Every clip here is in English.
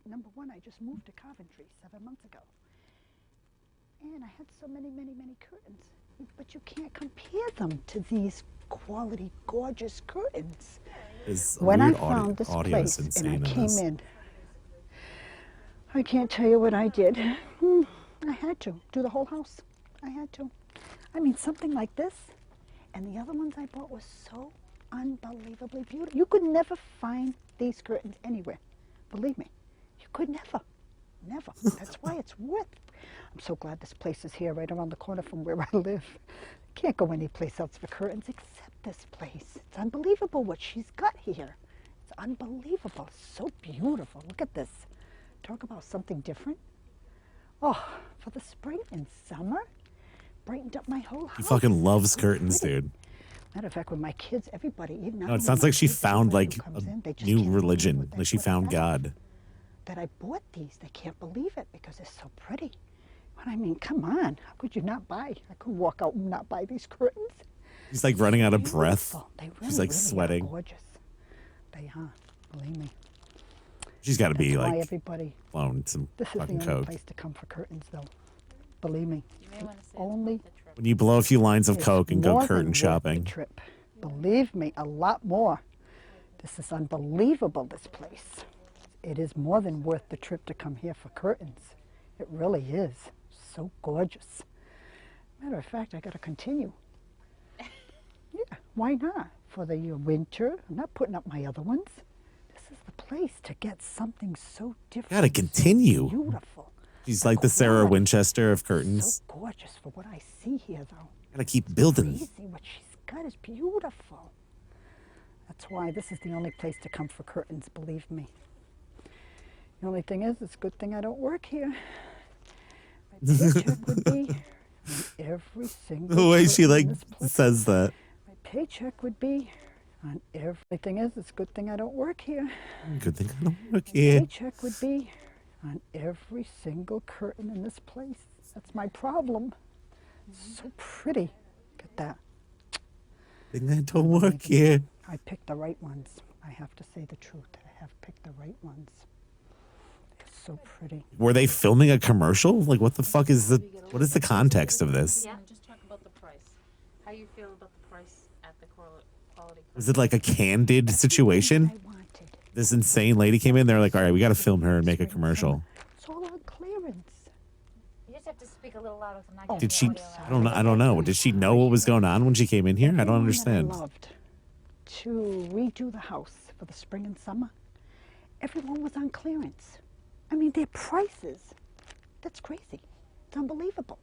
Number one, I just moved to Coventry 7 months ago. And I had so many, many, many curtains. But you can't compare them to these quality, gorgeous curtains. When I found this place and I came in, I can't tell you what I did. I had to do the whole house. I had to. I mean, something like this, and the other ones I bought was so unbelievably beautiful. You could never find these curtains anywhere. Believe me, you could never. That's why it's worth. I'm so glad this place is here, right around the corner from where I live. Can't go anyplace else for curtains except this place. It's unbelievable what she's got here. It's unbelievable. So beautiful. Look at this. Talk about something different. Oh, for the spring and summer, brightened up my whole house. He fucking loves curtains, dude. Matter of fact, with my kids, everybody, even no, it sounds like she found like a new religion. Like she found God. That I bought these. They can't believe it because they're so pretty. But I mean, come on. How could you not buy? I couldn't walk out and not buy these curtains. She's like running out of breath. They really, She's like really sweating. Are gorgeous. They are. Believe me. She's got to be like everybody. Blown some fucking This is the only place to come for curtains, though. Believe me. You may want to say only. When you blow a few lines of It's coke and go more curtain than worth shopping. the trip. Believe me, a lot more. This is unbelievable, this place. It is more than worth the trip to come here for curtains. It really is. So gorgeous. Matter of fact, I got to continue. Yeah, why not? For the winter. I'm not putting up my other ones. This is the place to get something so different. Gotta continue. So beautiful. She's like the Sarah Winchester of curtains. So gorgeous for what I see here, though. Gotta keep building. Crazy. What she's got is beautiful. That's why this is the only place to come for curtains, believe me. The only thing is, it's a good thing I don't work here. My paycheck would be on every single The way she curtain like in this place. says that. My paycheck would be on everything is, it's a good thing I don't work here. Good thing I don't work My here. paycheck would be on every single curtain in this place. That's my problem. It's so pretty. Look at that. Thing I don't work here. I picked the right ones. I have to say the truth. I have picked the right ones. They're so pretty. Were they filming a commercial? Like what the fuck is the what is the context of this? Yeah, just talk about the price. How you feel about the price at the quality? Was it like a candid situation? I wanted. This insane lady came in, they're like, all right, we gotta film her and make a commercial. It's all on clearance. You just have to speak a little louder. So I'm not Oh, Did she getting I don't know. Did she know what was going on when she came in here? I don't understand. I loved to redo the house for the spring and summer. Everyone was on clearance. I mean, their prices. That's crazy. It's unbelievable.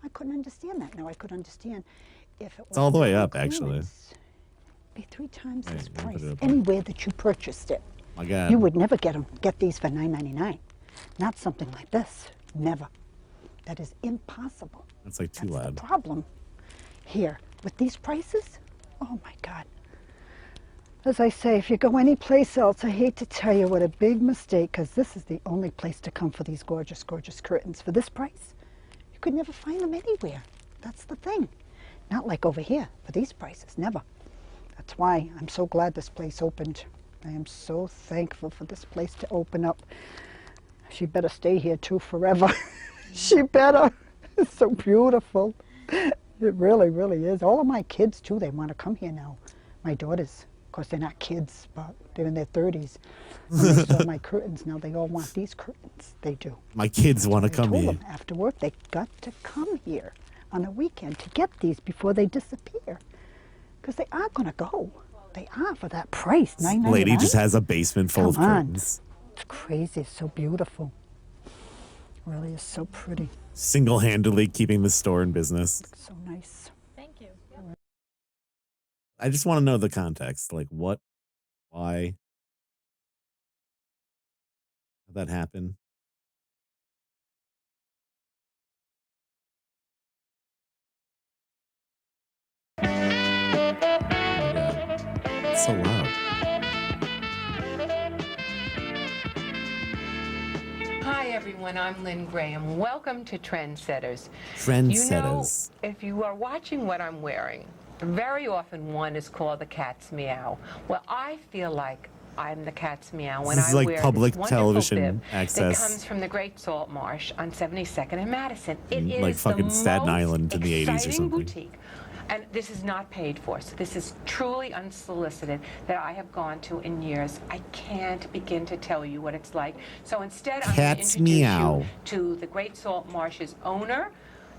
I couldn't understand that. Now I could understand if it was all the way on up, actually. clearance, it'd be 3 times Hey, this let me put price it up. anywhere that you purchased it. My God. You would never get these for $9.99. Not something like this. Never. That is impossible. That's like too That's loud. the problem here with these prices. Oh my God. As I say, if you go any place else, I hate to tell you what a big mistake, because this is the only place to come for these gorgeous, gorgeous curtains. For this price, you could never find them anywhere. That's the thing. Not like over here for these prices, never. That's why I'm so glad this place opened. I am so thankful for this place to open up. She better stay here too forever. She better. It's so beautiful. It really, really is. All of my kids too, they want to come here now. My daughters. Of course, they're not kids, but they're in their 30s. When they saw my curtains, now they all want these curtains. They do. My kids want to I come told here. them after work, they got to come here on a weekend to get these before they disappear. Because they are going to go. They are for that price, $9.99. Lady just has a basement full of Come on. curtains. It's crazy. It's so beautiful. Really is so pretty. Single-handedly keeping the store in business. So nice. Thank you. I just want to know the context. Like what? Why? How'd that happen? Yeah. It's so loud. Hi, everyone. I'm Lynn Graham. Welcome to Trendsetters. Trendsetters. You know, if you are watching what I'm wearing, very often one is called the cat's meow. Well, I feel like I'm the cat's meow when This is I like wear public this wonderful television bib access. that comes from the Great Salt Marsh on 72nd and Madison. It In, is like, fucking the Staten most Island in the 80s or exciting something. boutique. And this is not paid for, so this is truly unsolicited that I have gone to in years. I can't begin to tell you what it's like. So instead, I'm going to Cat's introduce meow. you to the Great Salt Marsh's owner,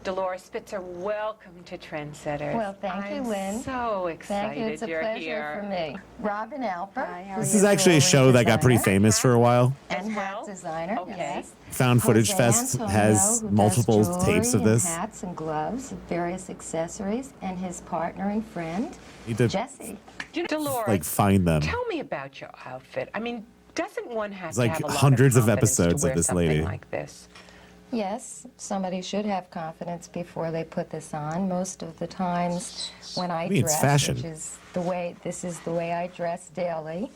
Dolores Spitzer. Welcome to Trendsetters. Well, thank you, Lynn. I'm so excited Thank you. It's a you're pleasure here. for me. Robin Alper. This is actually a show that got pretty famous for a while. And As hat well? designer. Okay. Yes. Found Footage Jose Fest Antonio, has who does multiple jewelry tapes of and this. hats and gloves, various accessories, and his partner and friend, Need to Jesse. Dolores, like find them. tell me about your outfit. I mean, doesn't one have It's to like have a lot hundreds of confidence to episodes of wear this something lady. like this? Yes, somebody should have confidence before they put this on. Most of the times when I mean, it's dress, fashion. which is this is the way I dress daily,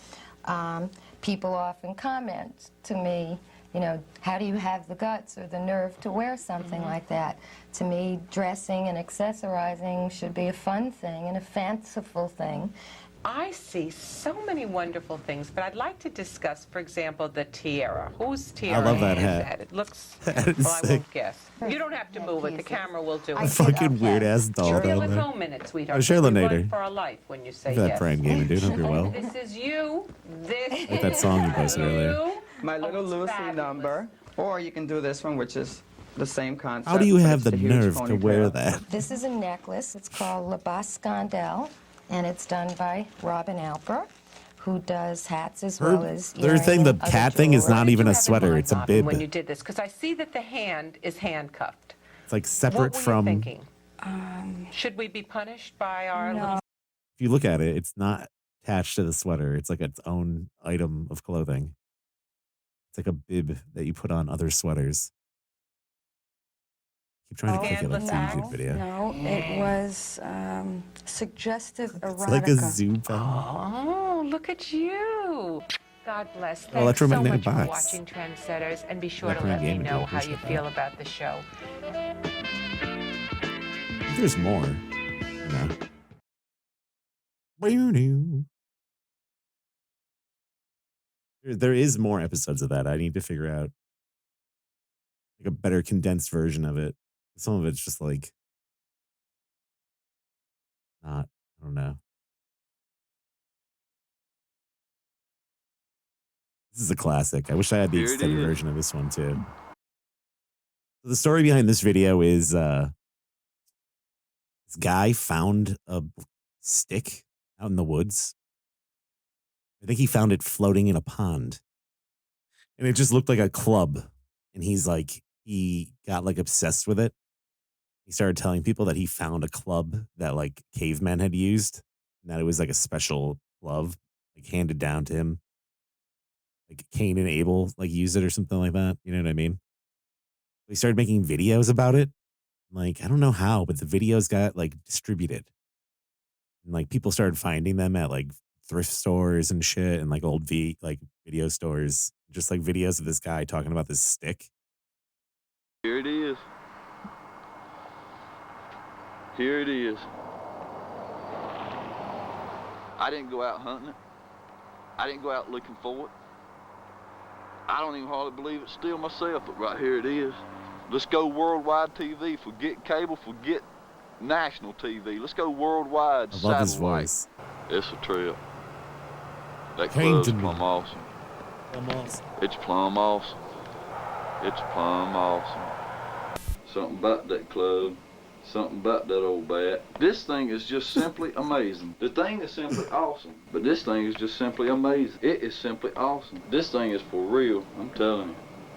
people often comment to me, you know, how do you have the guts or the nerve to wear something like that? To me, dressing and accessorizing should be a fun thing and a fanciful thing. I see so many wonderful things, but I'd like to discuss, for example, the tiara. Whose tiara love that is hat. that? It looks, That is well, I sick. won't guess. You don't have to move it. The pieces. camera will do I it. did Fucking okay. weird ass doll Feel down at there. home in it, sweetheart. Oh, Charlotte We run Nader. for our life when you say Look at that yes. Prime Gaming, dude. Hope you're well. This is you. This Like that is song you posted you. earlier. My Little it's Lucy fabulous. number. Or you can do this one, which is the same concept. How do you but have it's the huge nerve to wear ponytail. that? This is a necklace. It's called La Bascandelle, and it's done by Robin Alper, who does hats as well as Their thing, the earring and other cat thing, is jewelry. not What did even you a have in sweater, mind, it's a Robin, bib. when you did this, because I see that the hand is handcuffed. It's like What separate were you from. thinking? Should we be punished by our little... If you look at it, it's not attached to the sweater. It's like its own item of clothing. It's like a bib that you put on other sweaters. Keep trying to click it like Scandalous the act. YouTube video. No, it was suggestive It's erotica. like a zoo bell. Oh, look at you. God bless. Thanks so Electromagnetic much for box. watching Trendsetters, and be sure to Electronic let me gaming, know dude. how you Appreciate feel that. about the show. There's more. No. There is more episodes of that. I need to figure out like a better condensed version of it. Some of it's just like not, I don't know. This is a classic. I wish I had the Here it extended is. version of this one too. So the story behind this video is this guy found a stick out in the woods. I think he found it floating in a pond. And it just looked like a club. And he got like obsessed with it. He started telling people that he found a club that like cavemen had used, and that it was like a special glove, like handed down to him. Like Cain and Abel like used it or something like that. You know what I mean? He started making videos about it. Like, I don't know how, but the videos got like distributed. And like people started finding them at like thrift stores and shit and like old video stores. Just like videos of this guy talking about this stick. Here it is. Here it is. I didn't go out hunting it. I didn't go out looking for it. I don't even hardly believe it still myself, but right here it is. Let's go worldwide TV. Forget cable, forget national TV. Let's go worldwide I love his satellite. voice. It's a trip. That Came club's to me. plumb awesome. It's plumb awesome. It's plumb awesome. Something about that club. Something about that old bat. This thing is just simply amazing. The thing is simply awesome. But this thing is just simply amazing. It is simply awesome. This thing is for real, I'm telling you.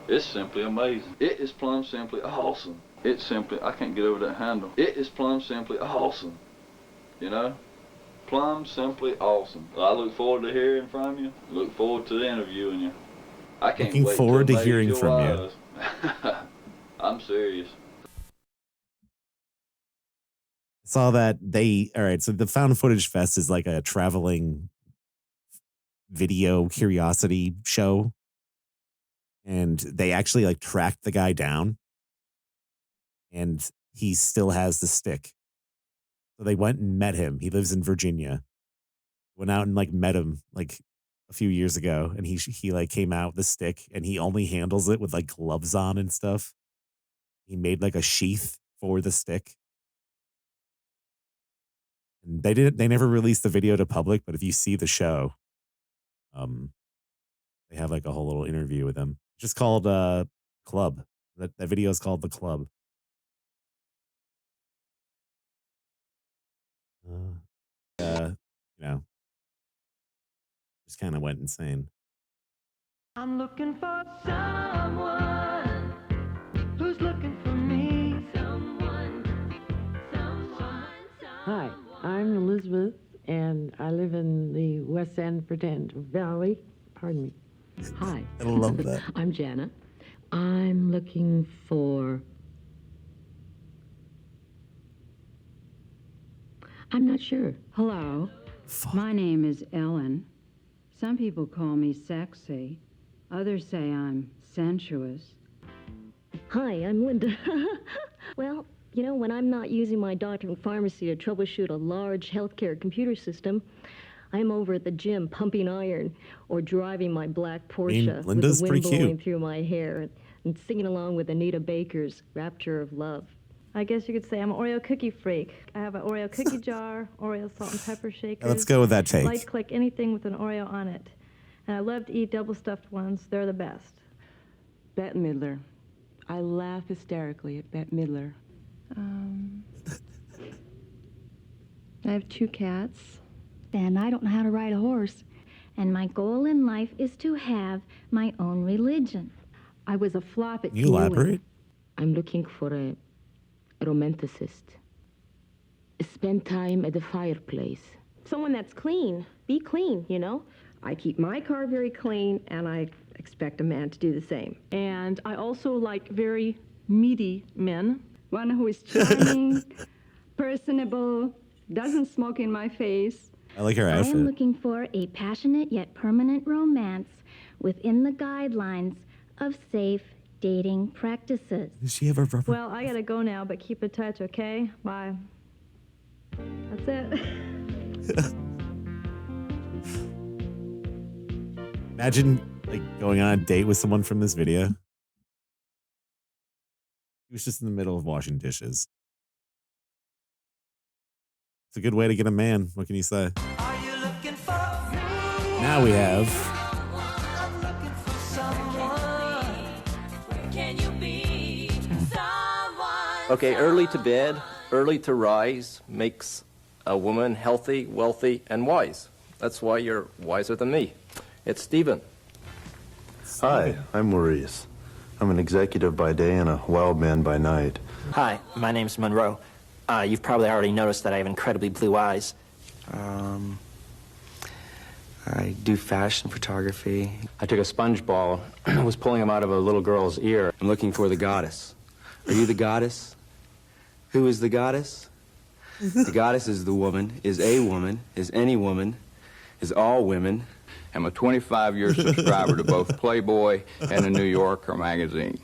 It's simply amazing. It is plumb simply awesome. It's simply, I can't get over that handle. It is plumb simply awesome. You know? Plumb simply awesome. Well, I look forward to hearing from you. Look forward to interviewing you. I can't Looking wait forward till to I hearing meet from your you. eyes. I'm serious. Saw that all right, so the Found Footage Fest is like a traveling video curiosity show. And they actually like tracked the guy down. And he still has the stick. So they went and met him. He lives in Virginia. Went out and like met him like a few years ago, and he like came out with a stick, and he only handles it with like gloves on and stuff. He made like a sheath for the stick. And they never released the video to public, but if you see the show, they have like a whole little interview with him. It's just called Club. That video is called The Club. You know, just kind of went insane. I'm looking for someone who's looking for me. Hi, I'm Elizabeth, and I live in the West End Pretend Valley. Pardon me. Hi. I love that. I'm Janet. I'm looking for... I'm not sure. Hello. Fuck. My name is Ellen. Some people call me sexy. Others say I'm sensuous. Hi, I'm Linda. Well, you know, when I'm not using my doctor and pharmacy to troubleshoot a large healthcare computer system, I'm over at the gym pumping iron or driving my black Porsche Linda's with the wind pretty blowing cute. through my hair and singing along with Anita Baker's Rapture of Love. I guess you could say I'm an Oreo cookie freak. I have an Oreo cookie jar, Oreo salt and pepper shakers. Let's go with that take. Like click anything with an Oreo on it. And I love to eat double stuffed ones. They're the best. Bette Midler. I laugh hysterically at Bette Midler. I have 2 cats. And I don't know how to ride a horse. And my goal in life is to have my own religion. I was a flop at Can you elaborate? I'm looking for a romanticist. Spend time at the fireplace. Someone that's clean. Be clean, you know? I keep my car very clean, and I expect a man to do the same. And I also like very meaty men. One who is charming, personable, doesn't smoke in my face. I like her I am outfit. looking for a passionate yet permanent romance within the guidelines of safe dating practices. Does she have a rubber? Well, I gotta go now, but keep in touch, okay? Bye. That's it. Imagine like going on a date with someone from this video. He was just in the middle of washing dishes. It's a good way to get a man. What can you say? Now we have Okay, early to bed, early to rise makes a woman healthy, wealthy, and wise. That's why you're wiser than me. It's Stephen. Hi, I'm Maurice. I'm an executive by day and a wild man by night. Hi, my name's Monroe. You've probably already noticed that I have incredibly blue eyes. I do fashion photography. I took a sponge ball, was pulling him out of a little girl's ear. I'm looking for the goddess. Are you the goddess? Who is the goddess? The goddess is the woman, is a woman, is any woman, is all women. I'm a 25-year subscriber to both Playboy and the New Yorker magazine.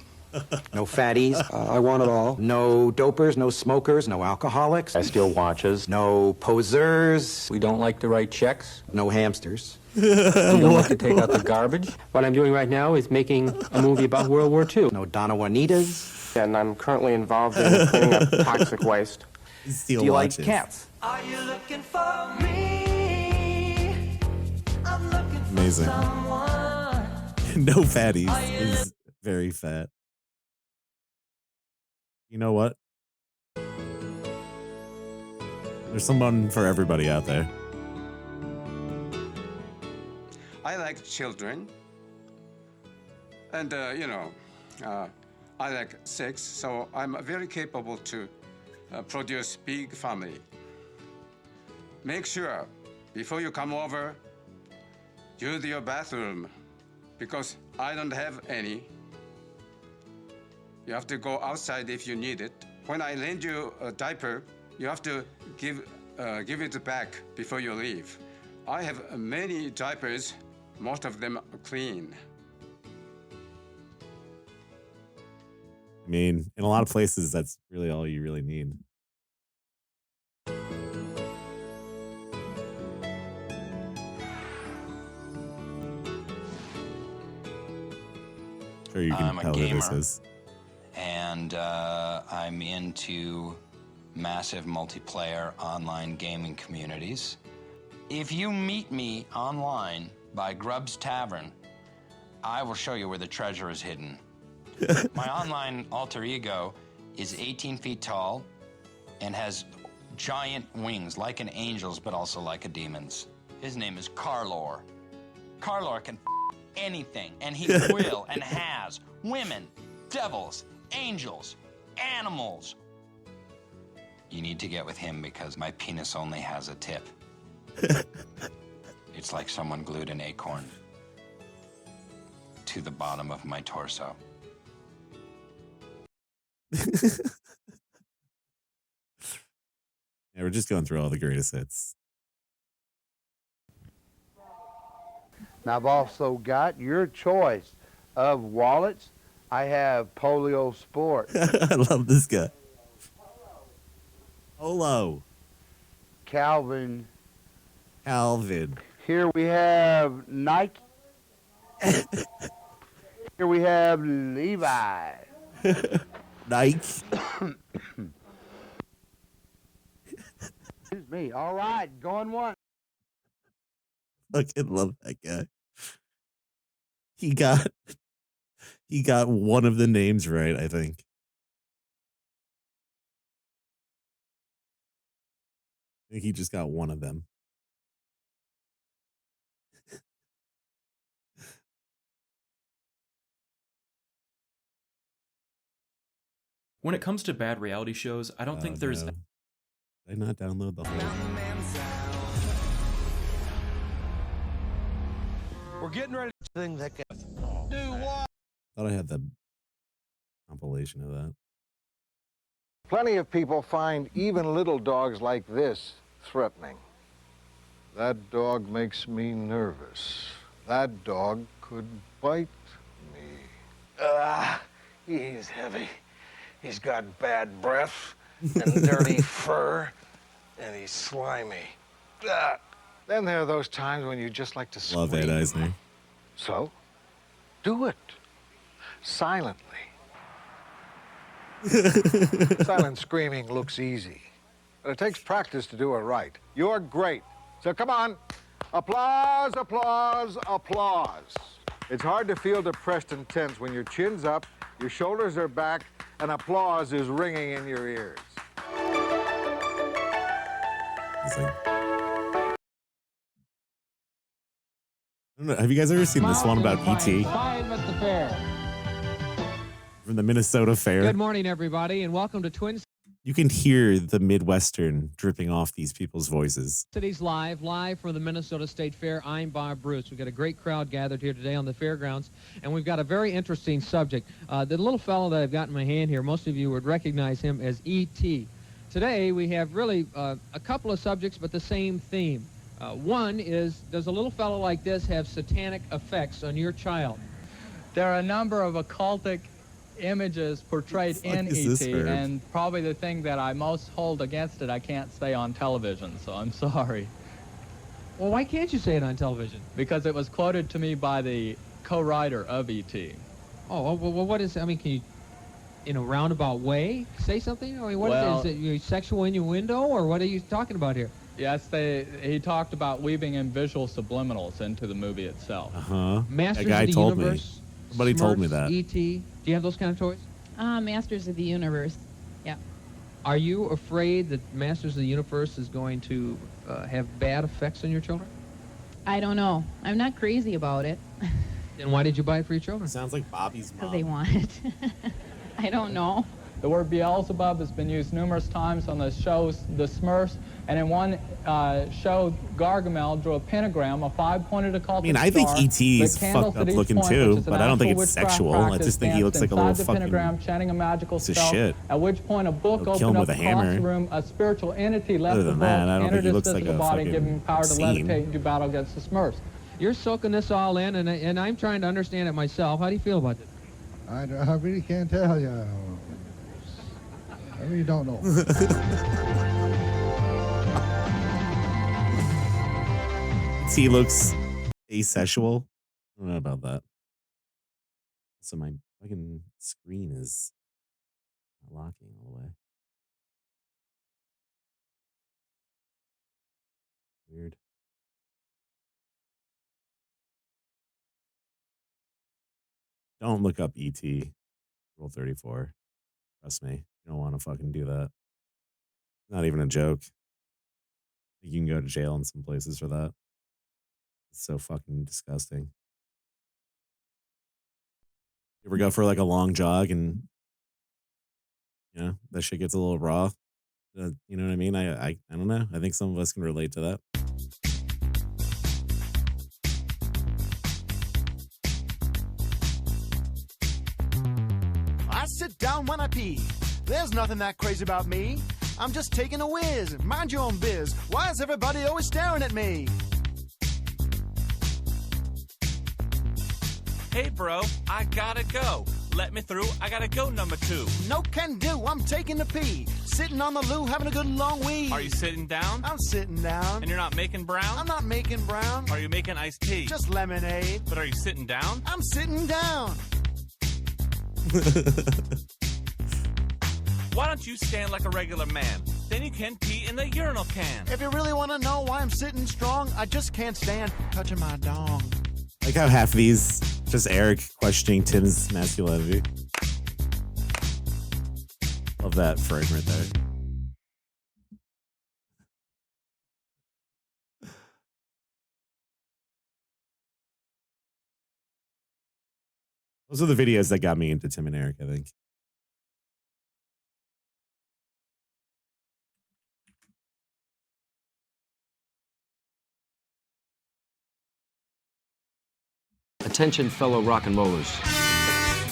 No fatties. I want it all. No dopers, no smokers, no alcoholics. I steal watches. No posers. We don't like to write checks. No hamsters. We don't like to take out the garbage. What I'm doing right now is making a movie about World War II. No Donna Juanitas. And I'm currently involved in cleaning up toxic waste. Steal Do you watches. like cats? Are you looking for me? I'm looking for Amazing. someone. No fatties is very fat. You know what? There's someone for everybody out there. I like children. And, I like sex, so I'm very capable to produce big family. Make sure, before you come over, use your bathroom, because I don't have any. You have to go outside if you need it. When I lend you a diaper, you have to give it back before you leave. I have many diapers, most of them are clean. I mean, in a lot of places, that's really all you really need. Sure, you can I'm a tell who this gamer. is. And I'm into massive multiplayer online gaming communities. If you meet me online by Grubb's Tavern, I will show you where the treasure is hidden. My online alter ego is 18 feet tall and has giant wings like an angel's, but also like a demon's. His name is Carlor. Carlor can anything, and he will and has women, devils, angels, animals. You need to get with him because my penis only has a tip. It's like someone glued an acorn to the bottom of my torso. Yeah, we're just going through all the greatest hits. Now, I've also got your choice of wallets. I have Polio Sport. I love this guy. Polo. Calvin. Here we have Nike. Here we have Levi. Nike. Excuse me. All right, going one. Fucking love that guy. He got one of the names right, I think. I think he just got one of them. When it comes to bad reality shows, I don't think there's... No. Did I not download the whole... We're getting ready to thing that can do what? Thought I had the compilation of that. Plenty of people find even little dogs like this threatening. That dog makes me nervous. That dog could bite me. He's heavy. He's got bad breath and dirty fur, and he's slimy. Then there are those times when you just like to scream. Love Ed Eisner. So, do it. Silently. Silent screaming looks easy, but it takes practice to do it right. You're great. So come on. Applause, applause, applause. It's hard to feel depressed and tense when your chin's up, your shoulders are back, and applause is ringing in your ears. I don't know, have you guys ever seen this one about E.T. Five at the fair. from the Minnesota Fair? Good morning, everybody, and welcome to Twin You can hear the Midwestern dripping off these people's voices. Cities live from the Minnesota State Fair. I'm Bob Bruce. We've got a great crowd gathered here today on the fairgrounds, and we've got a very interesting subject. The little fellow that I've got in my hand here, most of you would recognize him as E.T. Today, we have really a couple of subjects, but the same theme. One is, does a little fellow like this have satanic effects on your child? There are a number of occultic images portrayed in E.T., and probably the thing that I most hold against it, I can't say on television, so I'm sorry. Well, why can't you say it on television? Because it was quoted to me by the co-writer of E.T. Oh, well, what is, I mean, can you, in a roundabout way, say something? I mean, what is it? Is it sexual innuendo, or what are you talking about here? Yes, he talked about weaving in visual subliminals into the movie itself. Masters That guy of the told Universe, me. Somebody told me Smurfs, that. E.T. Do you have those kind of toys? Masters of the Universe. Yeah. Are you afraid that Masters of the Universe is going to have bad effects on your children? I don't know. I'm not crazy about it. Then why did you buy it for your children? Sounds like Bobby's mom. Because they want it. I don't know. The word Beelzebub has been used numerous times on the shows The Smurfs, and in one show, Gargamel drew a pentagram, a five-pointed occultic star. I mean, I think E.T. is fucked up looking too, but I don't think it's sexual. I just think he looks like a little fucking pentagram, chanting a magical piece of spell, shit. at which point a book He'll kill him opened up with a across hammer. the room. A spiritual entity left Other the than book, that, I don't think entered he his looks like physical a body, fucking giving him power to obscene. levitate and do battle against the Smurfs. You're soaking this all in, and I'm trying to understand it myself. How do you feel about this? I really can't tell you. I really don't know. He looks asexual. I don't know about that. So my fucking screen is not locking all the way. Weird. Don't look up ET Rule 34. Trust me, you don't want to fucking do that. Not even a joke. You can go to jail in some places for that. It's so fucking disgusting. You ever go for like a long jog and that shit gets a little raw? You know what I mean? I don't know. I think some of us can relate to that. I sit down when I pee. There's nothing that crazy about me. I'm just taking a whiz. Mind your own biz. Why is everybody always staring at me? Hey, bro, I gotta go. Let me through. I gotta go, number 2. No can do. I'm taking a pee. Sitting on the loo, having a good long wee. Are you sitting down? I'm sitting down. And you're not making brown? I'm not making brown. Are you making iced tea? Just lemonade. But are you sitting down? I'm sitting down. Why don't you stand like a regular man? Then you can pee in the urinal can. If you really want to know why I'm sitting strong, I just can't stand touching my dong. Like how half of these just Eric questioning Tim's masculinity. Love that frame right there. Those are the videos that got me into Tim and Eric, I think. Attention, fellow rock and rollers.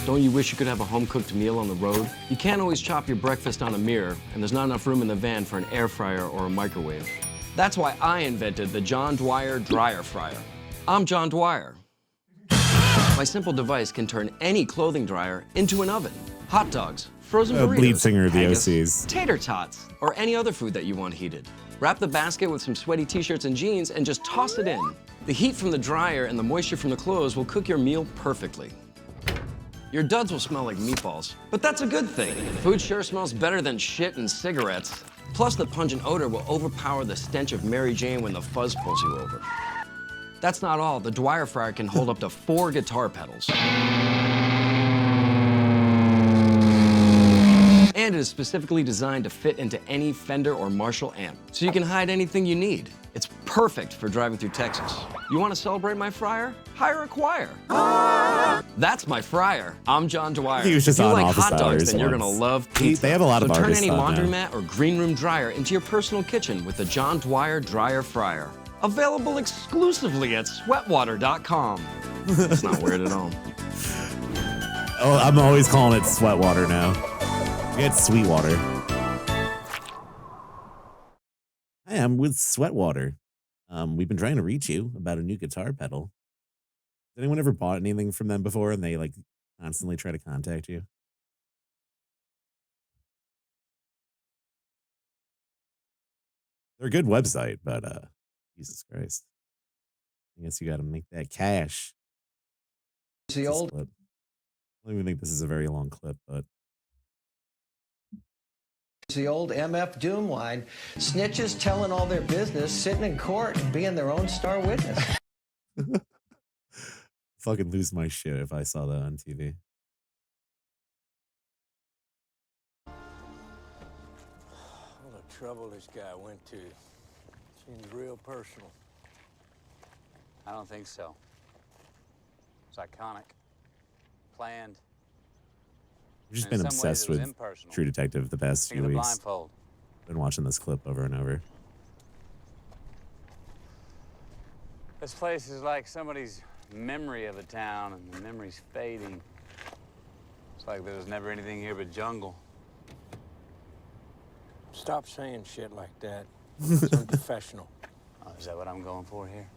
Don't you wish you could have a home-cooked meal on the road? You can't always chop your breakfast on a mirror, and there's not enough room in the van for an air fryer or a microwave. That's why I invented the John Dwyer Dryer Fryer. I'm John Dwyer. My simple device can turn any clothing dryer into an oven. Hot dogs, frozen burritos, lead singer of the haggis, OCs. tater tots, or any other food that you want heated. Wrap the basket with some sweaty t-shirts and jeans and just toss it in. The heat from the dryer and the moisture from the clothes will cook your meal perfectly. Your duds will smell like meatballs, but that's a good thing. Food sure smells better than shit and cigarettes. Plus, the pungent odor will overpower the stench of Mary Jane when the fuzz pulls you over. That's not all. The Dwyer Fryer can hold up to 4 guitar pedals. And it is specifically designed to fit into any Fender or Marshall amp, so you can hide anything you need. It's perfect for driving through Texas. You want to celebrate my fryer? Hire a choir. That's my fryer. I'm John Dwyer. He was just if you on like Office hot dogs, Hours then you're once. gonna love pizza. They have a lot so of turn artists any on now. laundromat or green room dryer into your personal kitchen with the John Dwyer Dryer Fryer. Available exclusively at sweatwater.com. It's not weird at all. Oh, I'm always calling it Sweatwater now. It's Sweetwater. Hi, I'm with Sweatwater. We've been trying to reach you about a new guitar pedal. Has anyone ever bought anything from them before and they like constantly try to contact you? They're a good website, but Jesus Christ. I guess you got to make that cash. It's the old. Clip. I don't even think this is a very long clip, but It's the old MF Doom line. Snitches telling all their business, sitting in court and being their own star witness. fucking lose my shit if I saw that on TV. All the trouble this guy went to seems real personal. I don't think so. It's iconic. Planned. I've just In been some ways, obsessed it was with impersonal. True Detective the past Think few of the weeks. blindfold. Been watching this clip over and over. This place is like somebody's memory of a town, and the memory's fading. It's like there was never anything here but jungle. Stop saying shit like that. It's unprofessional. Oh, is that what I'm going for here?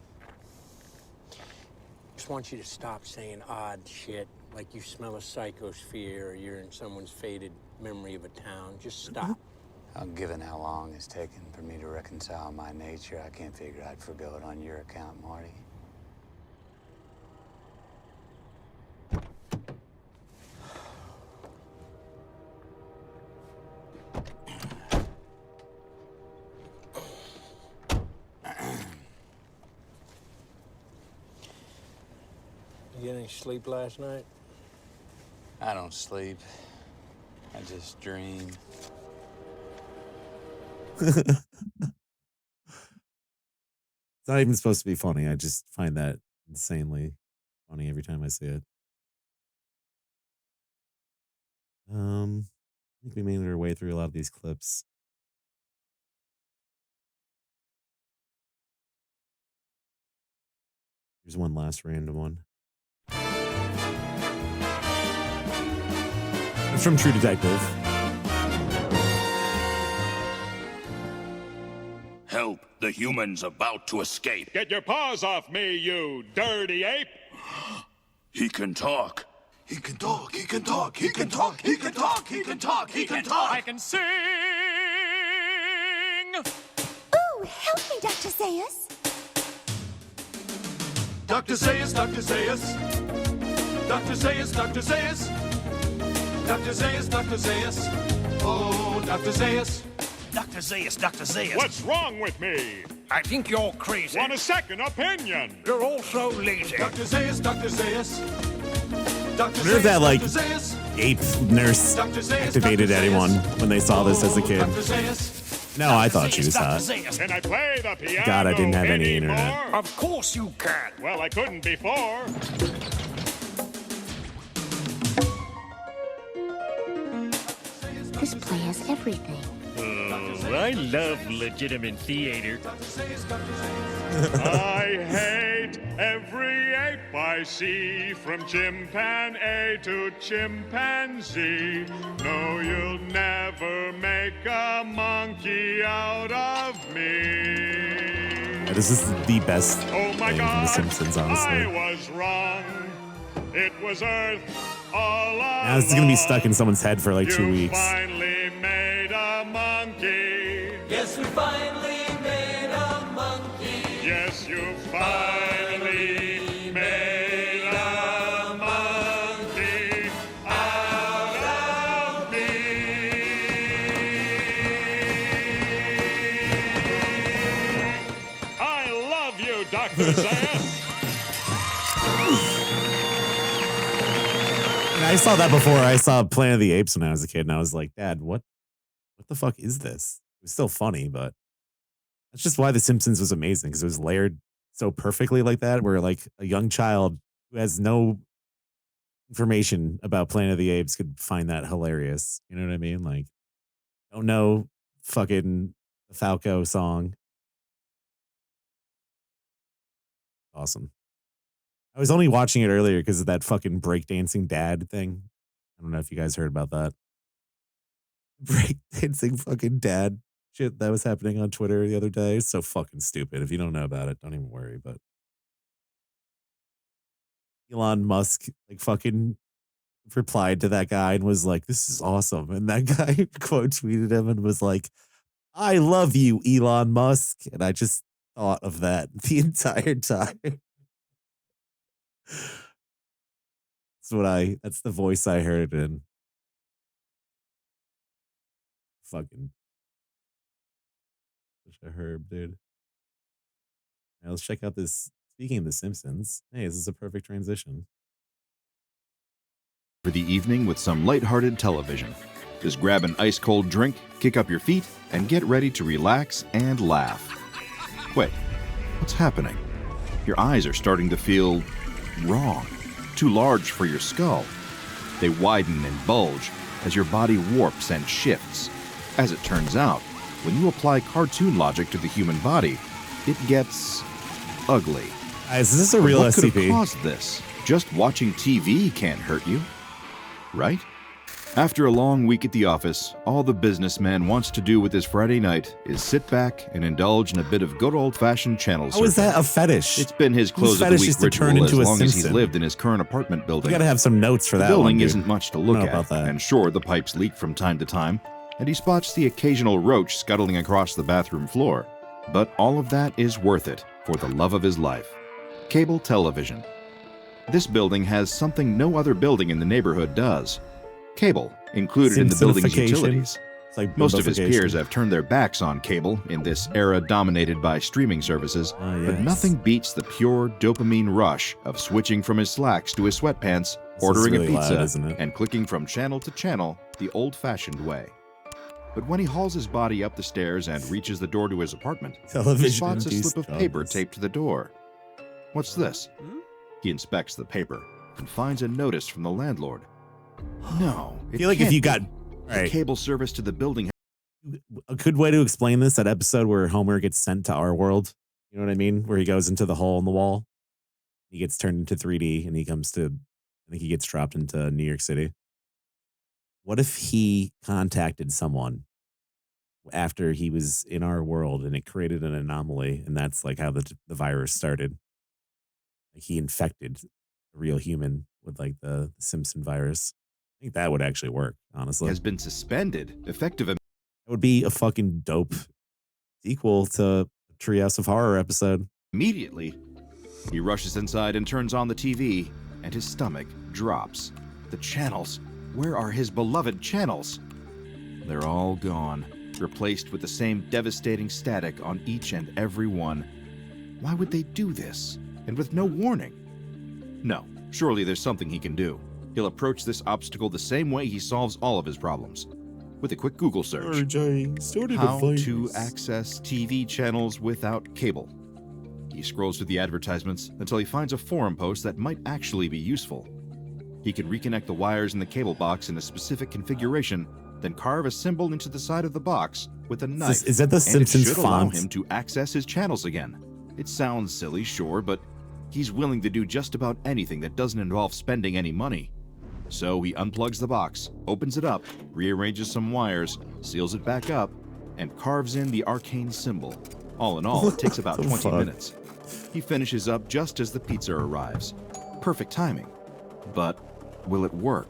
Just want you to stop saying odd shit, like you smell a psychosphere or you're in someone's faded memory of a town. Just stop. Given how long it's taken for me to reconcile my nature, I can't figure I'd forgo it on your account, Marty. any sleep last night? I don't sleep. I just dream. It's not even supposed to be funny. I just find that insanely funny every time I see it. I think we made our way through a lot of these clips. Here's one last random one. It's from True Detective. Help, the human's about to escape. Get your paws off me, you dirty ape! He can talk. He can talk, he can talk, he can talk, he can talk, he can talk, he can talk! I can sing! Ooh, help me, Dr. Zaius. Dr. Zaius, Dr. Zaius. Dr. Zaius, Dr. Zaius. Dr. Zaius, Dr. Zaius. Oh, Dr. Zaius. Dr. Zaius, Dr. Zaius. What's wrong with me? I think you're crazy. Want a second opinion? You're also lazy. Dr. Zaius, Dr. Zaius. Dr. Wonder if that, like, Dr. Zaius. ape nurse Dr. Zaius, activated Dr. anyone Zaius. when they saw this as a kid. Dr. Zaius. No, I thought she was hot. Can I play the piano? God, I didn't have any anymore? internet. Of course you can. Well, I couldn't before. This play has everything. Oh, I love legitimate theater. I hate every ape I see, from chimpanzee to chimpanzee. No, you'll never make a monkey out of me. Yeah, this is the best Oh my thing from The God, Simpsons, I honestly. was wrong. It was Earth all along. Now this is gonna be stuck in someone's head for like 2 You weeks. finally made a monkey. Yes, we finally made a monkey. Yes, you finally made a monkey out of me. I love you, Dr. Zaius. And I saw that before. I saw Planet of the Apes when I was a kid, and I was like, Dad, what the fuck is this? It was still funny, but that's just why The Simpsons was amazing, because it was layered so perfectly like that, where like a young child who has no information about Planet of the Apes could find that hilarious. You know what I mean? Like, don't know fucking the Falco song. Awesome. I was only watching it earlier because of that fucking breakdancing dad thing. I don't know if you guys heard about that. Breakdancing fucking dad shit that was happening on Twitter the other day. It's so fucking stupid. If you don't know about it, don't even worry. But Elon Musk like fucking replied to that guy and was like, "This is awesome." And that guy quote tweeted him and was like, "I love you, Elon Musk." And I just thought of that the entire time. That's the voice I heard it in. Fucking such a herb, dude. Now let's check out this. Speaking of The Simpsons, hey, this is a perfect transition. For the evening with some lighthearted television. Just grab an ice cold drink, kick up your feet, and get ready to relax and laugh. Wait, what's happening? Your eyes are starting to feel wrong. Too large for your skull. They widen and bulge as your body warps and shifts. As it turns out, when you apply cartoon logic to the human body, it gets ugly. Is this a real What could SCP? have caused this? Just watching TV can't hurt you, right? After a long week at the office, all the businessman wants to do with his Friday night is sit back and indulge in a bit of good old-fashioned channel surfing. How is that a fetish? It's been his Whose close of the fetish week is to turn ritual into as a long as he's Simpson? lived in his current apartment building. You gotta have some notes for the that building one, dude. isn't much to I look don't know at, about that. and sure, the pipes leak from time to time, and he spots the occasional roach scuttling across the bathroom floor. But all of that is worth it for the love of his life. Cable television. This building has something no other building in the neighborhood does. Cable included in the building's Simpsonification. utilities. It's like Most of his bimbofication. peers have turned their backs on cable in this era dominated by streaming services, but nothing beats the pure dopamine rush of switching from his slacks to his sweatpants, ordering really a pizza, loud, isn't it? and clicking from channel to channel the old-fashioned way. But when he hauls his body up the stairs and reaches the door to his apartment, he Television spots a induced slip of paper dullness. taped to the door. What's this? He inspects the paper and finds a notice from the landlord. No, I feel like if can't you be. got The right, cable service to the building. a good way to explain this, that episode where Homer gets sent to our world, you know what I mean? Where he goes into the hole in the wall. He gets turned into 3D and he comes to, I think he gets dropped into New York City. What if he contacted someone after he was in our world and it created an anomaly, and that's like how the virus started? Like he infected a real human with like the Simpson virus. I think that would actually work, honestly. Has been suspended, effective. It would be a fucking dope sequel to Treehouse of Horror episode. Immediately, he rushes inside and turns on the TV, and his stomach drops. The channels. Where are his beloved channels? They're all gone, replaced with the same devastating static on each and every one. Why would they do this? And with no warning? No, surely there's something he can do. He'll approach this obstacle the same way he solves all of his problems. With a quick Google search. How to access TV channels without cable. He scrolls through the advertisements until he finds a forum post that might actually be useful. He can reconnect the wires in the cable box in a specific configuration, then carve a symbol into the side of the box with a knife. Is that the and Simpsons it should allow font? him to access his channels again. It sounds silly, sure, but he's willing to do just about anything that doesn't involve spending any money. So he unplugs the box, opens it up, rearranges some wires, seals it back up, and carves in the arcane symbol. All in all, it takes about 20 minutes. He finishes up just as the pizza arrives. Perfect timing. But will it work?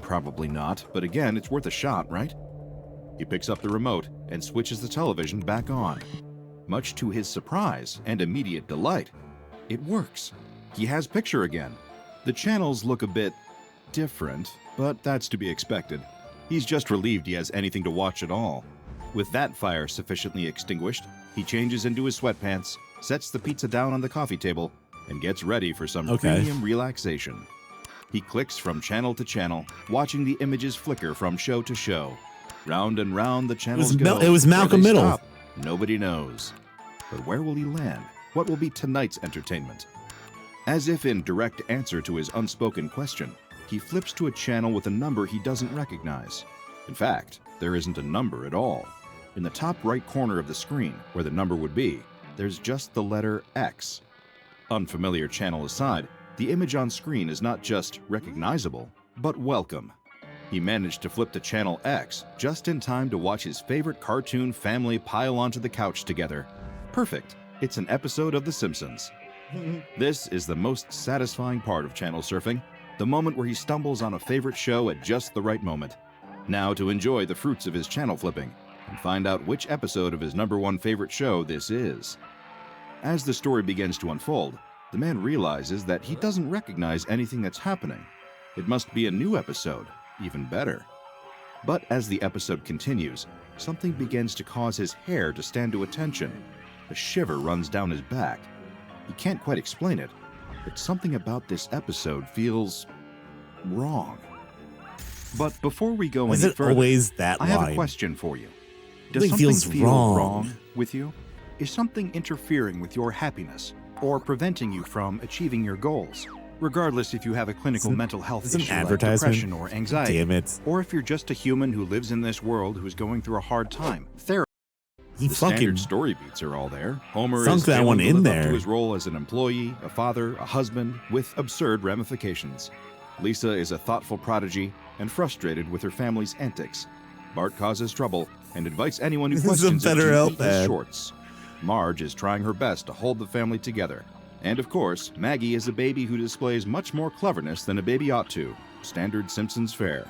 Probably not, but again, it's worth a shot, right? He picks up the remote and switches the television back on. Much to his surprise and immediate delight, it works. He has picture again. The channels look a bit different, but that's to be expected. He's just relieved he has anything to watch at all. With that fire sufficiently extinguished, he changes into his sweatpants, sets the pizza down on the coffee table, and gets ready for some premium relaxation. He clicks from channel to channel, watching the images flicker from show to show. Round and round the channels go. It was Malcolm Where they Middle. stop, nobody knows. But where will he land? What will be tonight's entertainment? As if in direct answer to his unspoken question, he flips to a channel with a number he doesn't recognize. In fact, there isn't a number at all. In the top right corner of the screen, where the number would be, there's just the letter X. Unfamiliar channel aside, the image on screen is not just recognizable, but welcome. He managed to flip to channel X just in time to watch his favorite cartoon family pile onto the couch together. Perfect. It's an episode of The Simpsons. This is the most satisfying part of channel surfing, the moment where he stumbles on a favorite show at just the right moment. Now to enjoy the fruits of his channel flipping and find out which episode of his #1 favorite show this is. As the story begins to unfold, the man realizes that he doesn't recognize anything that's happening. It must be a new episode, even better. But as the episode continues, something begins to cause his hair to stand to attention. A shiver runs down his back. He can't quite explain it, but something about this episode feels wrong. But before we go Is any it further, always that I have a line? question for you. Does Something something feels feel wrong. wrong with you? Is something interfering with your happiness or preventing you from achieving your goals? Regardless if you have a clinical mental health It's an issue like advertisement. depression or anxiety, Damn it. or if you're just a human who lives in this world who's going through a hard time, therapy. He The fucking standard story beats are all there. Homer thunk is that failing one to in live up there. to his role as an employee, a father, a husband, with absurd ramifications. Lisa is a thoughtful prodigy and frustrated with her family's antics. Bart causes trouble and invites anyone who This is a questions him better to help eat his ad. shorts. Marge is trying her best to hold the family together. And of course, Maggie is a baby who displays much more cleverness than a baby ought to. Standard Simpsons fare.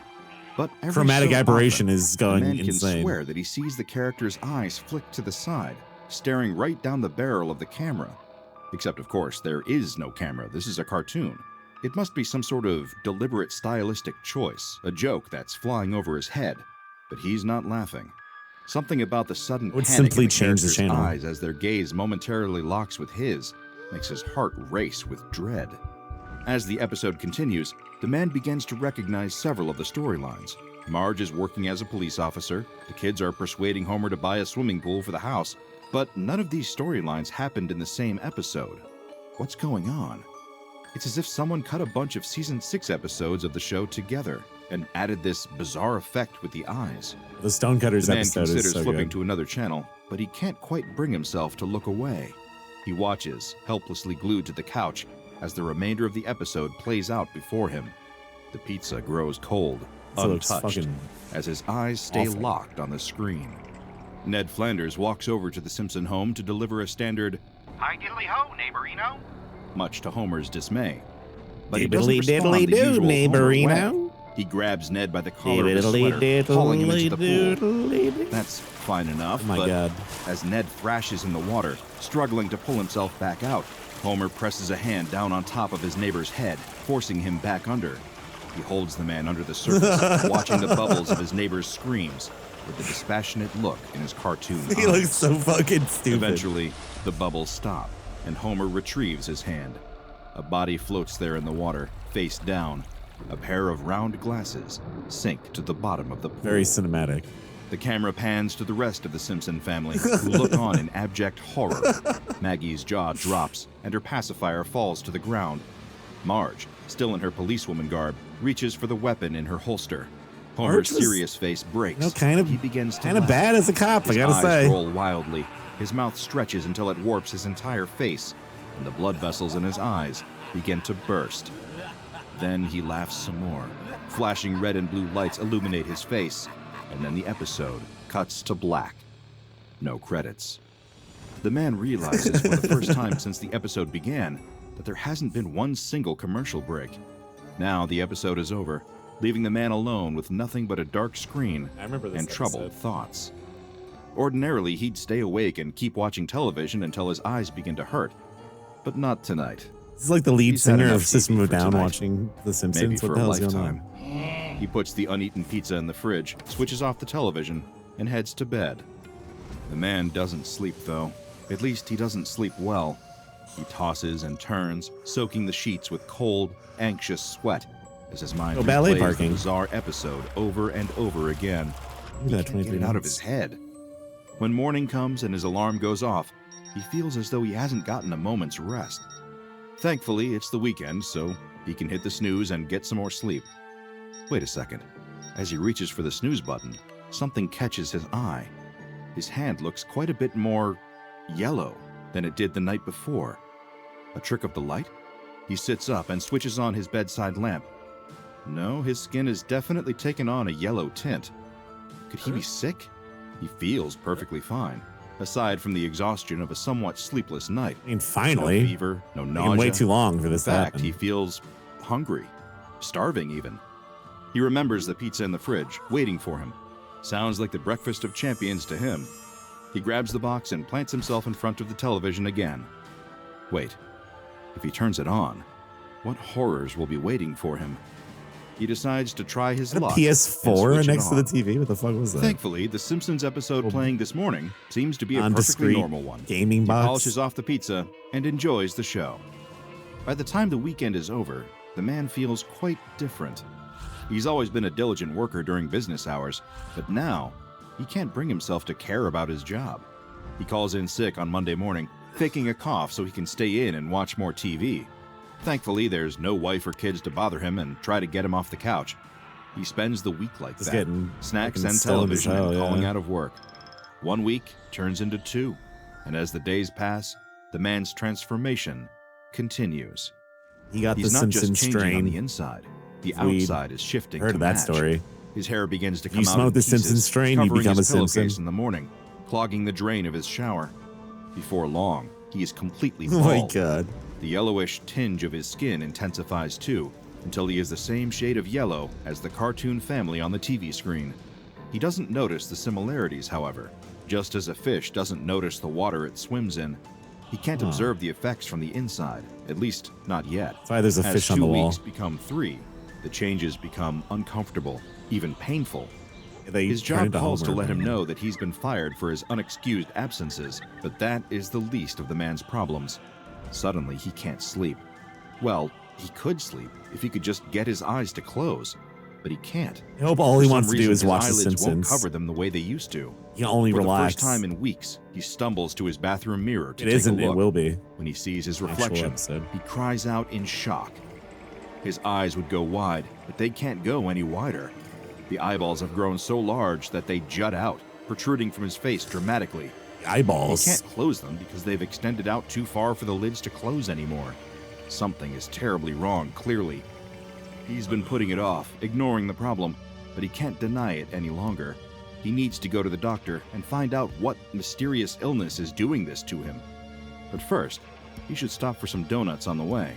But every Chromatic so aberration often, is going the man insane. can swear that he sees the character's eyes flick to the side, staring right down the barrel of the camera. Except, of course, there is no camera. This is a cartoon. It must be some sort of deliberate stylistic choice, a joke that's flying over his head. But he's not laughing. Something about the sudden Would panic simply in the change the character's channel. eyes as their gaze momentarily locks with his makes his heart race with dread. As the episode continues, the man begins to recognize several of the storylines. Marge is working as a police officer, the kids are persuading Homer to buy a swimming pool for the house, but none of these storylines happened in the same episode. What's going on? It's as if someone cut a bunch of season 6 episodes of the show together and added this bizarre effect with the eyes. The Stonecutters The man episode considers is so flipping good. to another channel, but he can't quite bring himself to look away. He watches, helplessly glued to the couch, as the remainder of the episode plays out before him. The pizza grows cold, So it's untouched, fucking as his eyes stay awful. locked on the screen. Ned Flanders walks over to the Simpson home to deliver a standard Hi diddly ho, neighborino. much to Homer's dismay. But he Diddly doesn't respond diddly the do, usual Homer neighborino. way. He grabs Ned by the collar of his Diddly sweater, hauling him into the pool. diddly. That's fine enough, Oh my but God. as Ned thrashes in the water, struggling to pull himself back out, Homer presses a hand down on top of his neighbor's head, forcing him back under. He holds the man under the surface, watching the bubbles of his neighbor's screams, with a dispassionate look in his cartoon He eyes. looks so fucking stupid. Eventually, the bubbles stop, and Homer retrieves his hand. A body floats there in the water, face down. A pair of round glasses sink to the bottom of the pool. Very cinematic. The camera pans to the rest of the Simpson family, who look on in abject horror. Maggie's jaw drops, and her pacifier falls to the ground. Marge, still in her policewoman garb, reaches for the weapon in her holster. Homer's Marge was, serious face breaks. You know, kind of, He begins to kind of laugh. bad as a cop. His I gotta eyes say. roll wildly. His mouth stretches until it warps his entire face, and the blood vessels in his eyes begin to burst. Then he laughs some more. Flashing red and blue lights illuminate his face, and then the episode cuts to black. No credits. The man realizes for the first time since the episode began that there hasn't been one single commercial break. Now the episode is over, leaving the man alone with nothing but a dark screen I remember this and troubled episode. thoughts. Ordinarily, he'd stay awake and keep watching television until his eyes begin to hurt. But not tonight. This is like the lead He's had singer enough of System TV of a for Down tonight. watching The Simpsons. Maybe What for the a hell's going lifetime. on? He puts the uneaten pizza in the fridge, switches off the television, and heads to bed. The man doesn't sleep, though. At least he doesn't sleep well. He tosses and turns, soaking the sheets with cold, anxious sweat as his mind Oh, ballet replays parking. the bizarre episode over and over again. Look at that, He can't get 23 it out of minutes. his head. When morning comes and his alarm goes off, he feels as though he hasn't gotten a moment's rest. Thankfully, it's the weekend, so he can hit the snooze and get some more sleep. Wait a second. As he reaches for the snooze button, something catches his eye. His hand looks quite a bit more yellow than it did the night before. A trick of the light? He sits up and switches on his bedside lamp. No, his skin has definitely taken on a yellow tint. Could he be sick? He feels perfectly fine, aside from the exhaustion of a somewhat sleepless night. I mean, finally. No fever, no Taking nausea. way too long for this to In fact, happen. he feels hungry, starving even. He remembers the pizza in the fridge, waiting for him. Sounds like the breakfast of champions to him. He grabs the box and plants himself in front of the television again. Wait, if he turns it on, what horrors will be waiting for him? He decides to try his A luck. PS4 and switch it next to the on. TV? What the fuck was that? Thankfully, the Simpsons episode playing this morning seems to be a perfectly Non-discrete normal one. gaming He box. polishes off the pizza and enjoys the show. By the time the weekend is over, the man feels quite different. He's always been a diligent worker during business hours, but now he can't bring himself to care about his job. He calls in sick on Monday morning, faking a cough so he can stay in and watch more TV. Thankfully, there's no wife or kids to bother him and try to get him off the couch. He spends the week like Just that. getting Snacks fucking and stoned as television hell, and yeah. calling out of work. 1 week turns into 2, and as the days pass, the man's transformation continues. He got He's the not just Simpsons changing on strain. the inside. The Weed. outside is shifting. Heard to of that match. story. His hair begins to If come you out smoke in the pieces, Simpsons strain, you covering become his a pillowcase Simpson. in the morning, clogging the drain of his shower. Before long, he is completely Oh my bald. God. The yellowish tinge of his skin intensifies too, until he is the same shade of yellow as the cartoon family on the TV screen. He doesn't notice the similarities, however, just as a fish doesn't notice the water it swims in. He can't Huh. observe the effects from the inside, at least not yet. That's why there's a As fish on 2 the wall. weeks become 3, the changes become uncomfortable, even painful. They His turn job into calls to Homer. let him know that he's been fired for his unexcused absences, but that is the least of the man's problems. Suddenly, he can't sleep. Well, he could sleep if he could just get his eyes to close, but he can't. I hope all For he some wants to do reason, is his watch The eyelids won't Simpsons. cover them the way they used to. He can only For relax. the first time in weeks, he stumbles to his bathroom mirror to It take isn't, a look. it will be. When he sees his Actual reflection, episode. he cries out in shock. His eyes would go wide, but they can't go any wider. The eyeballs have grown so large that they jut out, protruding from his face dramatically. Eyeballs? He can't close them because they've extended out too far for the lids to close anymore. Something is terribly wrong, clearly. He's been putting it off, ignoring the problem, but he can't deny it any longer. He needs to go to the doctor and find out what mysterious illness is doing this to him. But first, he should stop for some donuts on the way.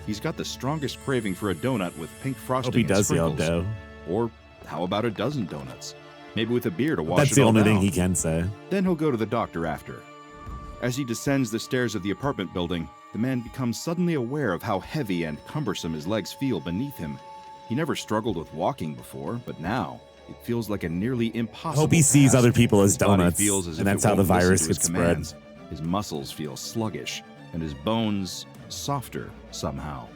He's got the strongest craving for a donut with pink frosting Hope he and does the old sprinkles. dough. Or how about a dozen donuts? Maybe with a beer to wash That's it the all only thing down. he can say. Then he'll go to the doctor after. As he descends the stairs of the apartment building, the man becomes suddenly aware of how heavy and cumbersome his legs feel beneath him. He never struggled with walking before, but now it feels like a nearly impossible I hope he sees task. other people as His body donuts, feels as and if that's it how the won't listen virus to his gets spread. commands. His muscles feel sluggish, and his bones softer somehow.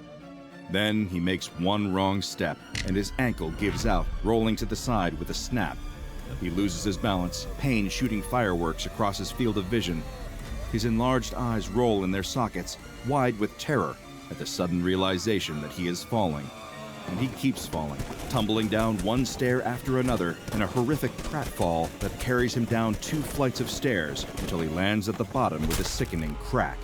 Then he makes one wrong step, and his ankle gives out, rolling to the side with a snap. He loses his balance, pain shooting fireworks across his field of vision. His enlarged eyes roll in their sockets, wide with terror at the sudden realization that he is falling. And he keeps falling, tumbling down one stair after another in a horrific pratfall that carries him down 2 flights of stairs until he lands at the bottom with a sickening crack.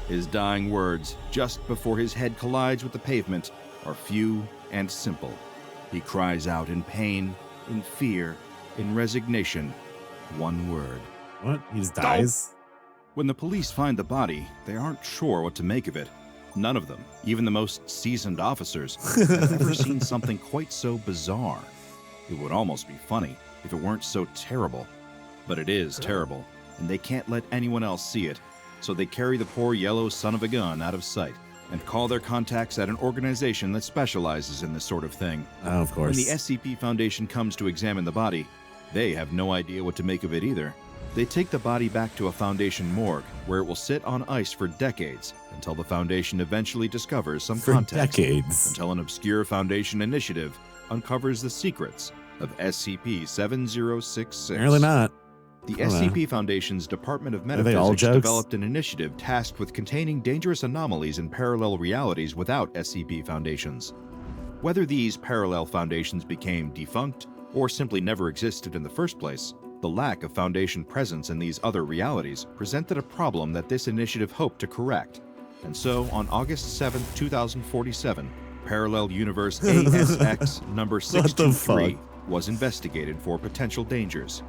His dying words, just before his head collides with the pavement, are few and simple. He cries out in pain, in fear, in resignation, one word. What? He just dies? When the police find the body, they aren't sure what to make of it. None of them, even the most seasoned officers, have ever seen something quite so bizarre. It would almost be funny if it weren't so terrible. But it is terrible, and they can't let anyone else see it, so they carry the poor yellow son of a gun out of sight and call their contacts at an organization that specializes in this sort of thing. Oh, of course. When the SCP Foundation comes to examine the body, they have no idea what to make of it either. They take the body back to a Foundation morgue, where it will sit on ice for decades until the Foundation eventually discovers some For context. decades. Until an obscure Foundation initiative uncovers the secrets of SCP-7066. Apparently not. The I don't know. SCP Foundation's Department of Are they all Metaphysics jokes? developed an initiative tasked with containing dangerous anomalies in parallel realities without SCP Foundations. Whether these parallel foundations became defunct or simply never existed in the first place, the lack of Foundation presence in these other realities presented a problem that this initiative hoped to correct. And so, on August 7, 2047, Parallel Universe ASX number What the 623 fuck? was investigated for potential dangers.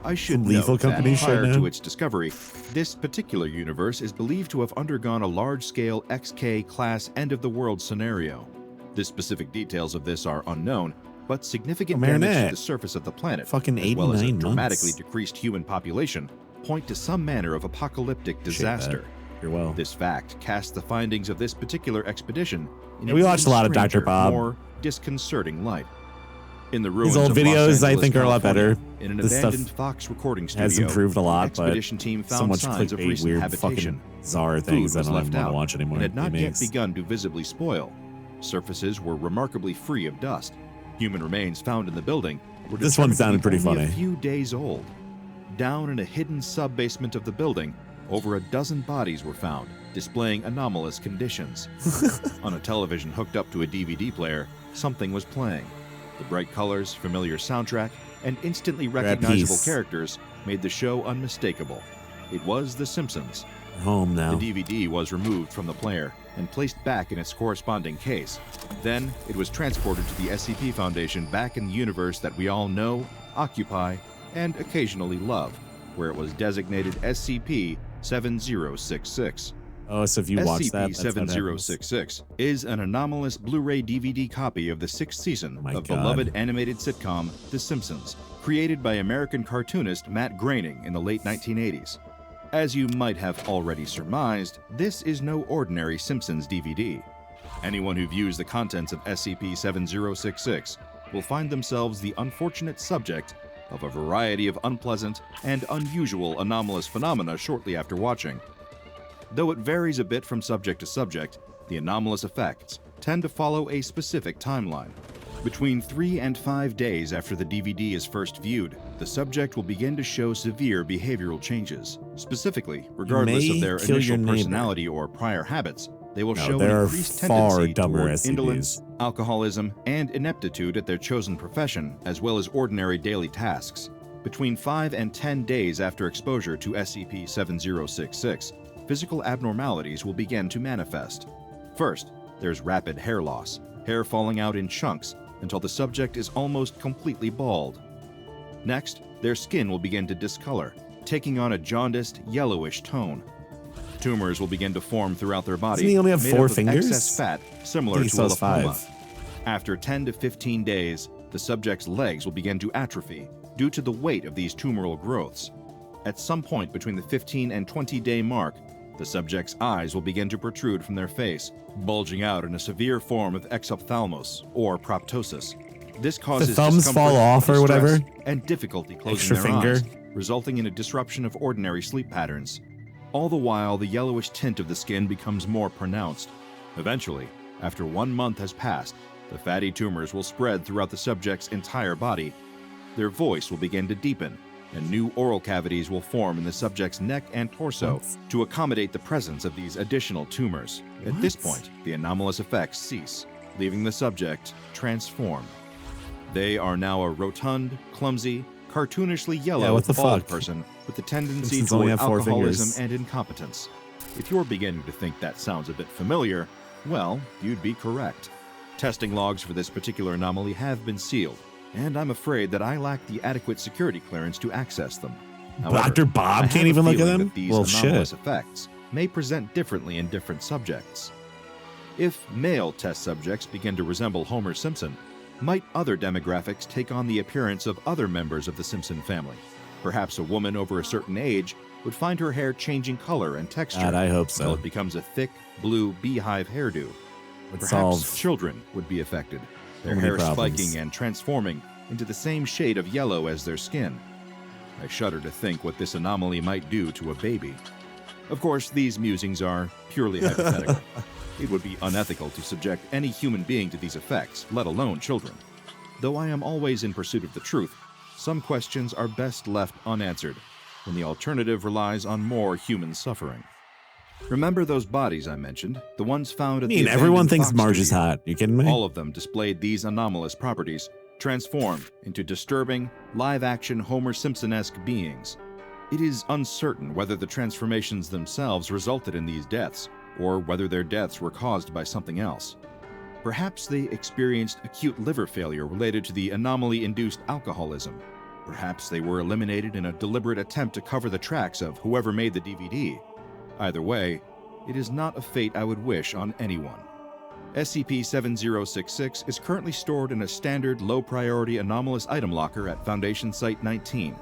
I should Lethal note Company that shit prior now? to its discovery, this particular universe is believed to have undergone a large-scale XK class end-of-the-world scenario. The specific details of this are unknown, but significant Oh, damage Marinette. to the surface of the planet, Fucking as well as a 89 dramatically months. decreased human population, point to some manner of apocalyptic disaster. You're well. This fact casts the findings of this particular expedition in Yeah, we an watched even a lot of Dr. stranger, Bob. more disconcerting light. In the ruins His old of Los videos, I Angeles, think, are a lot California, better. In an This stuff abandoned Fox recording studio, has improved a lot, the but expedition team so found much signs of clickbait, recent weird, habitation. fucking bizarre things Food I was don't left even want out to watch anymore. and had not He yet makes. begun to visibly spoil. Surfaces were remarkably free of dust. Human remains found in the building were This one determined to sounded be pretty only funny. a few days old. Down in a hidden sub-basement of the building, over a dozen bodies were found, displaying anomalous conditions. On a television hooked up to a DVD player, something was playing. The bright colors, familiar soundtrack, and instantly at recognizable peace. characters made the show unmistakable. It was The Simpsons. We're home now. The DVD was removed from the player and placed back in its corresponding case. Then it was transported to the SCP Foundation back in the universe that we all know, occupy, and occasionally love, where it was designated SCP-7066. Oh, so if you watch that, that's what happens. SCP-7066 is an anomalous Blu-ray DVD copy of the 6th season my of God. beloved animated sitcom The Simpsons, created by American cartoonist Matt Groening in the late 1980s. As you might have already surmised, this is no ordinary Simpsons DVD. Anyone who views the contents of SCP-7066 will find themselves the unfortunate subject of a variety of unpleasant and unusual anomalous phenomena shortly after watching. Though it varies a bit from subject to subject, the anomalous effects tend to follow a specific timeline. Between 3 and 5 days after the DVD is first viewed, the subject will begin to show severe behavioral changes. Specifically, regardless of their initial personality or prior habits, they will show an increased tendency toward indolence, alcoholism, and ineptitude at their chosen profession, as well as ordinary daily tasks. Between 5 and 10 days after exposure to SCP-7066, physical abnormalities will begin to manifest. First, there's rapid hair loss, hair falling out in chunks until the subject is almost completely bald. Next, their skin will begin to discolor, taking on a jaundiced, yellowish tone. Tumors will begin to form throughout their body, Doesn't he only have made 4 up of fingers? excess fat, similar to a lipoma. After 10 to 15 days, the subject's legs will begin to atrophy due to the weight of these tumoral growths. At some point between the 15 and 20-day mark, the subject's eyes will begin to protrude from their face, bulging out in a severe form of exophthalmos or proptosis. This causes the thumbs fall off or whatever, and difficulty closing extra their finger, eyes, resulting in a disruption of ordinary sleep patterns. All the while, the yellowish tint of the skin becomes more pronounced. Eventually, after 1 month has passed, the fatty tumors will spread throughout the subject's entire body. Their voice will begin to deepen, and new oral cavities will form in the subject's neck and torso to accommodate the presence of these additional tumors. At this point, the anomalous effects cease, leaving the subject transformed. They are now a rotund, clumsy, cartoonishly yellow, bald person with a tendency Simpsons only toward have 4 alcoholism fingers. and incompetence. If you're beginning to think that sounds a bit familiar, well, you'd be correct. Testing logs for this particular anomaly have been sealed, and I'm afraid that I lack the adequate security clearance to access them. However, Dr. Bob I have can't a even look at feeling them? that these Well, anomalous shit. effects may present differently in different subjects. If male test subjects begin to resemble Homer Simpson, might other demographics take on the appearance of other members of the Simpson family? Perhaps a woman over a certain age would find her hair changing color and texture God, I hope so. until it becomes a thick, blue beehive hairdo. Would Perhaps solve children would be affected, their many hair problems. spiking and transforming into the same shade of yellow as their skin. I shudder to think what this anomaly might do to a baby. Of course, these musings are purely hypothetical. It would be unethical to subject any human being to these effects, let alone children. Though I am always in pursuit of the truth, some questions are best left unanswered, when the alternative relies on more human suffering. Remember those bodies I mentioned? The ones found at I mean, the everyone abandoned thinks Fox Marge is studio? hot. You kidding me? All of them displayed these anomalous properties, transformed into disturbing, live-action Homer Simpson-esque beings. It is uncertain whether the transformations themselves resulted in these deaths, or whether their deaths were caused by something else. Perhaps they experienced acute liver failure related to the anomaly-induced alcoholism. Perhaps they were eliminated in a deliberate attempt to cover the tracks of whoever made the DVD. Either way, it is not a fate I would wish on anyone. SCP-7066 is currently stored in a standard low-priority anomalous item locker at Foundation Site 19.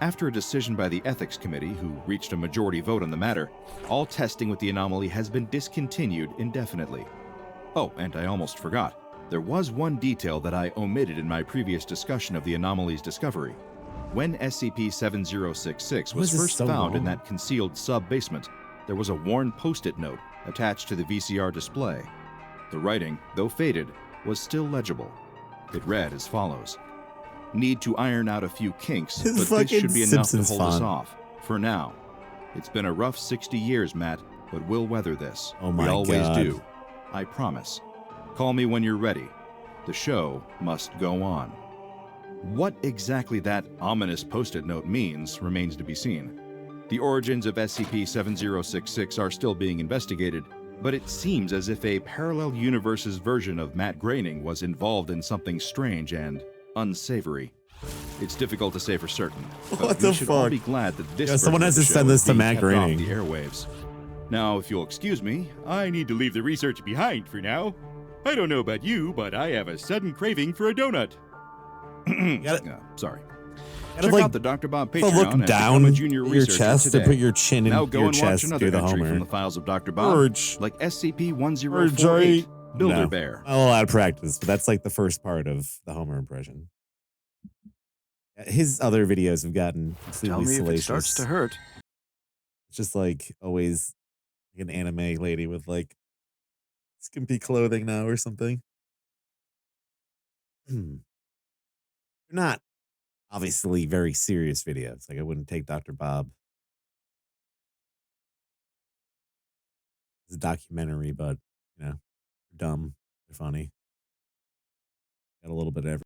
After a decision by the Ethics Committee, who reached a majority vote on the matter, all testing with the anomaly has been discontinued indefinitely. Oh, and I almost forgot. There was one detail that I omitted in my previous discussion of the anomaly's discovery. When SCP-7066 was first found in that concealed sub-basement, there was a worn post-it note attached to the VCR display. The writing, though faded, was still legible. It read as follows: "Need to iron out a few kinks, but this should be enough to hold us off. For now. It's been a rough 60 years, Matt, but we'll weather this. Oh my We always God. do. I promise. Call me when you're ready. The show must go on." What exactly that ominous post-it note means remains to be seen. The origins of SCP-7066 are still being investigated, but it seems as if a parallel universe's version of Matt Groening was involved in something strange and unsavory. It's difficult to say for certain, but What we the should all fuck? be glad that this Yeah, someone version has of to the send show this is to being Matt kept off Groening. the airwaves. Now, if you'll excuse me, I need to leave the research behind for now. I don't know about you, but I have a sudden craving for a donut. Sorry. Check like, out the Dr. Bob to Patreon look and down become a junior your researcher chest today. and put your chin in Now go your and chest watch through another the entry Homer. from the files of Dr. Bob, Urge. like Urge, SCP-1048, Builder No. Bear. A lot of practice, but that's like the first part of the Homer impression. His other videos have gotten completely Tell me if salacious. it starts to hurt. It's just like always like an anime lady with like skimpy clothing now or something. They're not obviously very serious videos. Like I wouldn't take Dr. Bob as a documentary, but you know, they're dumb, they're funny. Got a little bit of everything.